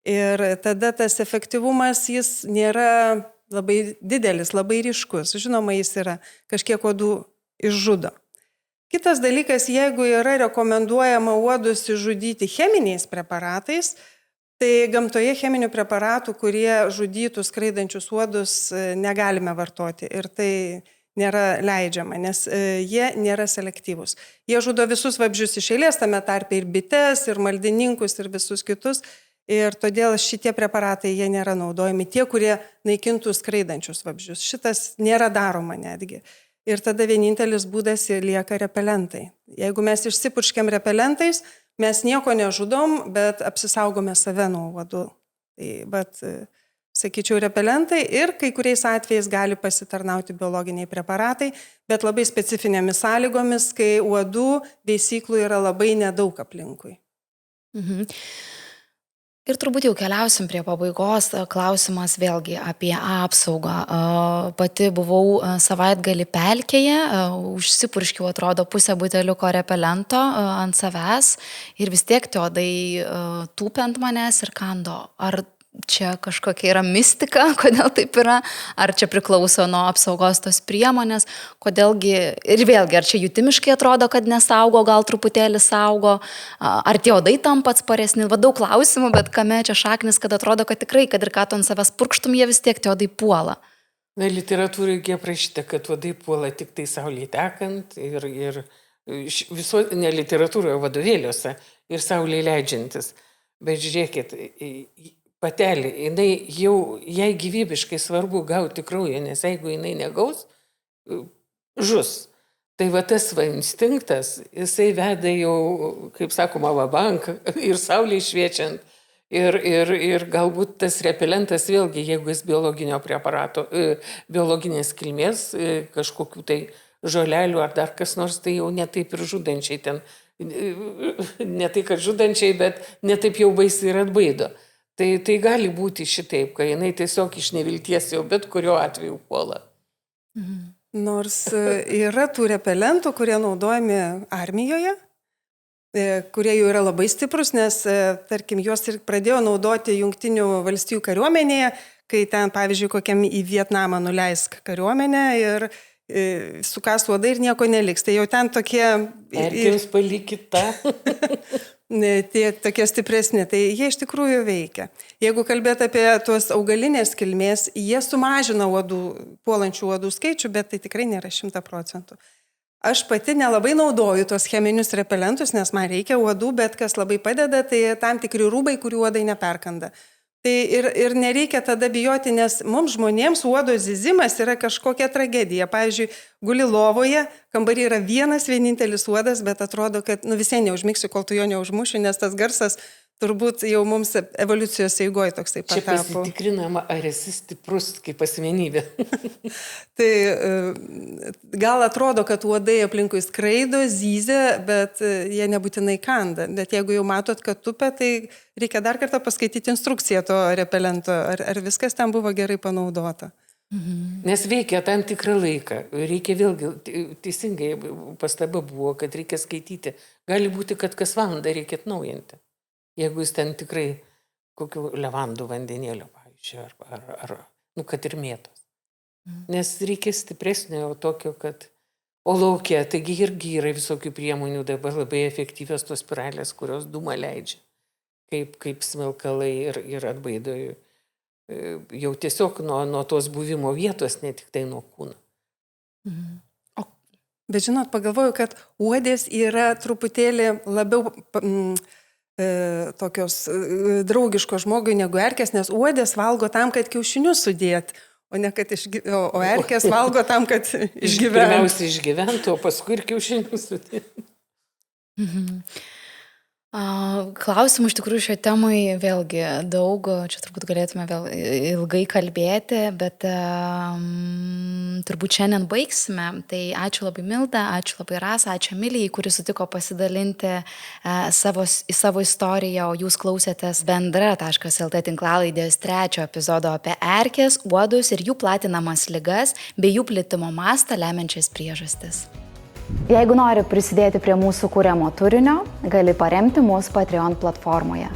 Ir tada tas efektyvumas jis nėra labai didelis, labai ryškus. Žinoma, jis yra kažkiek uodų išžudo. Kitas dalykas, jeigu yra rekomenduojama uodus išžudyti cheminiais preparatais, tai gamtoje cheminių preparatų, kurie žudytų skraidančius uodus, negalime vartoti. Ir tai nėra leidžiama, nes jie nėra selektyvūs. Jie žudo visus vabzdžius iš eilės, tame tarpe ir bites, ir maldininkus, ir visus kitus. Ir todėl šitie preparatai jie nėra naudojami, tie, kurie naikintų skraidančius vabzdžius. Šitas nėra daroma netgi. Ir tada vienintelis būdas lieka repelentai. Jeigu mes išsipurškiam repelentais, mes nieko nežudom, bet apsisaugome save nuo uodų. Bet, sakyčiau, repelentai ir kai kuriais atvejais gali pasitarnauti biologiniai preparatai, bet labai specifinėmis sąlygomis, kai uodų veisyklų yra labai nedaug aplinkui. Mhm. Ir turbūt jau keliausim prie pabaigos. Klausimas vėlgi apie apsaugą. Pati buvau savaitgalį pelkėje, užsipurškiau, atrodo, pusę buteliuko repelento ant savęs ir vis tiek tie uodai tūpė ant manęs ir kando. Ar čia kažkokia yra mistika, kodėl taip yra, ar čia priklauso nuo apsaugos tos priemonės, kodėlgi, ir vėlgi, ar čia jutimiškai atrodo, kad nesaugo, gal truputėlį saugo, ar tie uodai tampa atsparesni, daug klausimų, bet kame čia šaknis, kad atrodo, kad tikrai, kad ir ką tu ant savęs purkštum, jie vis tiek tie uodai puola. Literatūrai aprašyta, kad uodai puola tik tai saulėje tekant ir ne literatūroje, vadovėliuose ir saulėje leidžiantis. Bet žiūrėkit, patelė, jai gyvybiškai svarbu gauti kraują, nes jeigu jinai negaus, žus. Tai va tas instinktas, jisai veda jau, kaip sakoma, vabank ir saulėje šviečiant. Ir galbūt tas repelentas vėlgi, jeigu jis biologinio preparato, biologinės kilmės, kažkokių tai žolelių ar dar kas nors, tai jau netaip ir žudančiai ten, ne tai kad žudančiai, bet netaip jau baisiai ir atbaido. Tai gali būti šitaip, kai jinai tiesiog iš nevilties jau bet kurio atveju puola. Nors yra tų repelentų, kurie naudojami armijoje, kurie jau yra labai stiprus, nes, tarkim, juos ir pradėjo naudoti Jungtinių valstijų kariuomenėje, kai ten, pavyzdžiui, kokiam į Vietnamą nuleisk kariuomenę ir sukas uodai ir nieko neliks. Tai jau ten tokie... Erkėms palikita. Tie tokie stipresni, tai jie iš tikrųjų veikia. Jeigu kalbėt apie tuos augalinės kilmės, jie sumažina puolančių uodų skaičių, bet tai tikrai nėra 100%. Aš pati nelabai naudoju tuos cheminius repelentus, nes man reikia uodų, bet kas labai padeda, tai tam tikri rūbai, kurių uodai neperkanda. Tai ir nereikia tada bijoti, nes mums žmonėms uodo zyzimas yra kažkokia tragedija. Pavyzdžiui, guli lovoje, kambarį yra vienintelis uodas, bet atrodo, kad visai neužmigsiu, kol tu jo neužmušiu, nes tas garsas turbūt jau mums evoliucijos eigoje toksai Čia patapo. pasitikrinama, ar esi stiprus kaip asmenybė. Tai gal atrodo, kad uodai aplinkui skraido, zyzia, bet jie nebūtinai kanda. Bet jeigu jau matot, kad tupia, tai reikia dar kartą paskaityti instrukciją to repelento, ar viskas ten buvo gerai panaudota. Nes veikia tam tikrą laiką. Reikia vėlgi, teisingai pastaba buvo, kad reikia skaityti. Gali būti, kad kas valandą reikia atnaujinti. Jeigu jis ten tikrai kokių levandų vandenėlio, pavyzdžiui, ar kad ir mėtos. Nes reikia stipresnio tokio, kad... O laukia, taigi irgi yra visokių priemonių, dabar labai efektyvios tos spiralės, kurios dūmą leidžia. Kaip smilkalai ir atbaido jau tiesiog nuo tos buvimo vietos, ne tik tai nuo kūno. Bet žinot, pagalvoju, kad uodės yra truputėlį labiau tokios draugiško žmogui negu erkės, nes uodės valgo tam, kad kiaušinius sudėt, o ne kad o erkės valgo tam, kad išgyventų. Pirmiausia išgyventų, o paskui ir kiaušinius sudėt. Klausimų iš tikrųjų šio temai vėlgi daug, čia turbūt galėtume vėl ilgai kalbėti, bet turbūt šiandien baigsime. Tai ačiū labai Milda, ačiū labai Rasa, ačiū Emilijai, kuri sutiko pasidalinti savo istoriją, o jūs klausėtės Bendra.lt tinklalaidės 3 epizodo apie erkės, uodus ir jų platinamas ligas bei jų plitimo mastą lemiančias priežastis. Jeigu nori prisidėti prie mūsų kuriamo turinio, gali paremti mus Patreon platformoje.